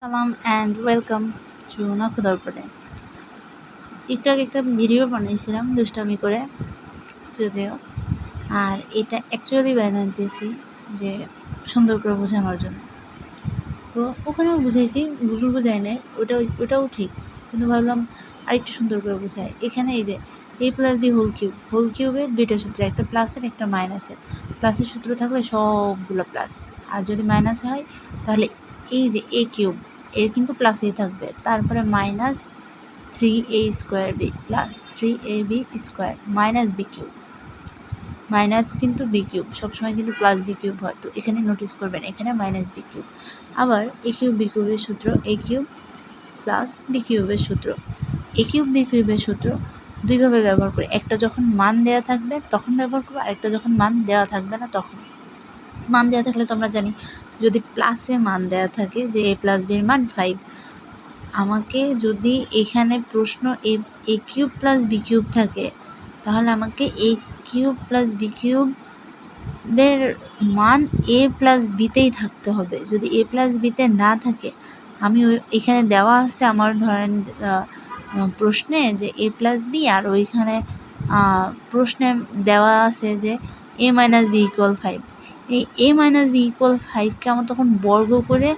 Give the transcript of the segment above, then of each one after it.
সালাম and welcome to নখদর্পণে। একটু আগে একটা ভিডিও বানিয়েছিলাম দুষ্টামি করে, যদিও আর এটা অ্যাকচুয়ালি বানাইতেছি যে সুন্দর করে বোঝানোর জন্য। তো ওখানেও বুঝাইছি, ভুল বোঝাই নাই, ওটাও ঠিক, কিন্তু ভাবলাম আরেকটু সুন্দর করে বোঝায়। এখানে এই যে a+b হোল কিউবের দুইটা সূত্র, একটা প্লাসের একটা মাইনাসের। প্লাসের সূত্র থাকলে সবগুলো প্লাস, আর যদি মাইনাস হয় তাহলে এই যে a³ এর কিন্তু প্লাসেই থাকবে, তারপরে -3a² plus 3ab² minus b³ minus কিন্তু b³ সবসময় কিন্তু প্লাস b³ হয়, তো এখানে নোটিস করবেন এখানে মাইনাস b³। আবার a³ b³ সূত্র a³ প্লাস b³ সূত্র, a³ b³ সূত্র দুইভাবে ব্যবহার করে, একটা যখন মান দেওয়া থাকবে তখন ব্যবহার করবো, আরেকটা যখন মান দেওয়া থাকবে না তখন। মান দেওয়া থাকলে তো আমরা জানি, যদি প্লাসে মান দেওয়া থাকে যে a+b এর মান 5, আমাকে যদি এখানে প্রশ্ন a³ প্লাস b³ থাকে, তাহলে আমাকে a³ প্লাস b³ এর মান a+bতেই থাকতে হবে। যদি a+bতে না থাকে, আমি এখানে দেওয়া আছে আমার ধরেন প্রশ্নে যে a+b, আর ওইখানে প্রশ্নে দেওয়া আছে যে a-b = 5। এই a-b = 5কে আমার তখন বর্গ করে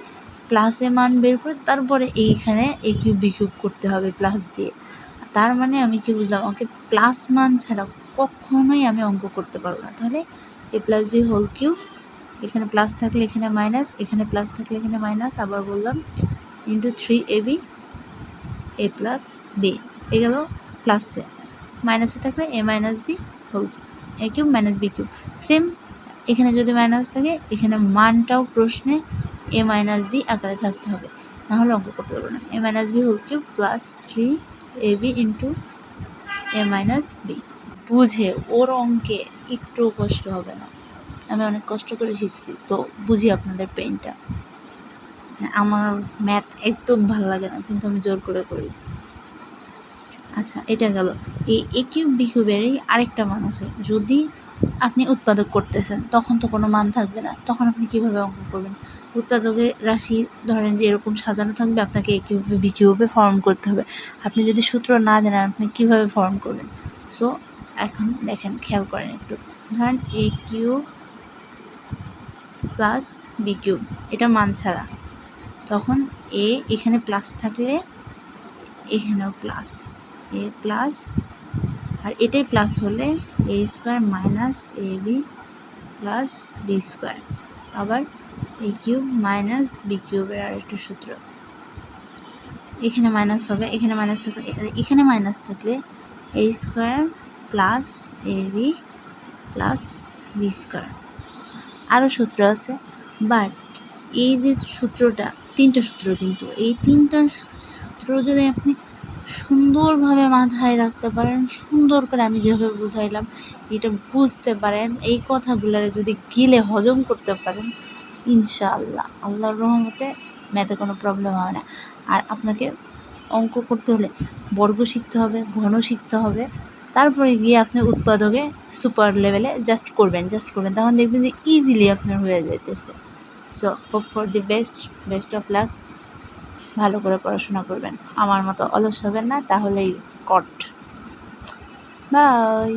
প্লাসে মান বের করে তারপরে এইখানে a³ b³ করতে হবে প্লাস দিয়ে। তার মানে আমি কি বুঝলাম, আমাকে প্লাস মান ছাড়া কখনোই আমি অঙ্ক করতে পারবো না। তাহলে a+b হোল কিউব, এখানে প্লাস থাকলে এখানে মাইনাস, এখানে প্লাস থাকলে এখানে মাইনাস, আবার বললাম ইন্টু 3ab a+b, এ গেল প্লাসে, মাইনাসে থাকলে a-b whole cube a³ - b³ same. এখানে যদি মাইনাস থাকে, এখানে মানটাও প্রশ্নে a-b আকারে থাকতে হবে, নাহলে অঙ্ক করতে পারবো না। a-b whole cube plus 3ab into a-b। বুঝে ওর অঙ্কে একটু কষ্ট হবে না, আমি অনেক কষ্ট করে শিখছি, তো বুঝি আপনাদের পেইনটা। আমার ম্যাথ একদম ভালো লাগে না, কিন্তু আমি জোর করে করি। আচ্ছা, এটা গেল। এই a³ b³ আরেকটা মান আছে, যদি আপনি উৎপাদক করতেছেন তখন তো কোনো মান থাকবে না, তখন আপনি কিভাবে অঙ্ক করবেন? উৎপাদকের রাশি ধরেন যে এরকম সাজানো থাকবে, আপনাকে a³ b³ ফর্ম করতে হবে। আপনি যদি সূত্র না জানেন, আপনি কিভাবে ফর্ম করবেন? সো এখন দেখেন, খেয়াল করেন একটু। ধরেন a³ প্লাস b³ এটা মান ছাড়া, তখন a এখানে প্লাস থাকলে এখানেও প্লাস, a প্লাস, আর এটাই প্লাস হলে a² minus ab plus b², আবার a³ মাইনাস b³ এর আরেকটা সূত্র, এখানে মাইনাস হবে, এখানে মাইনাস থাকলে এখানে মাইনাস থাকলে a² plus ab plus b²। আরও সূত্র আছে, বাট এই যে সূত্রটা, তিনটা সূত্র, কিন্তু এই তিনটা সূত্র যদি আপনি সুন্দরভাবে মাথায় রাখতে পারেন, সুন্দর করে আমি যেভাবে বুঝাইলাম এটা বুঝতে পারেন, এই কথাগুলোর যদি গিলে হজম করতে পারেন, ইনশাআল্লাহ আল্লাহর রহমতে ম্যাথে কোনো প্রবলেম হয় না। আর আপনাকে অঙ্ক করতে হলে বর্গ শিখতে হবে, ঘন শিখতে হবে, তারপরে গিয়ে আপনি উৎপাদকে সুপার লেভেলে জাস্ট করবেন, তখন দেখবেন যে ইজিলি আপনার হয়ে যাইতেছে। So hope for the best of luck. ভালো করে পড়াশোনা করবেন, আমার মতো অলস হবেন না, তাহলেই কট। বাই।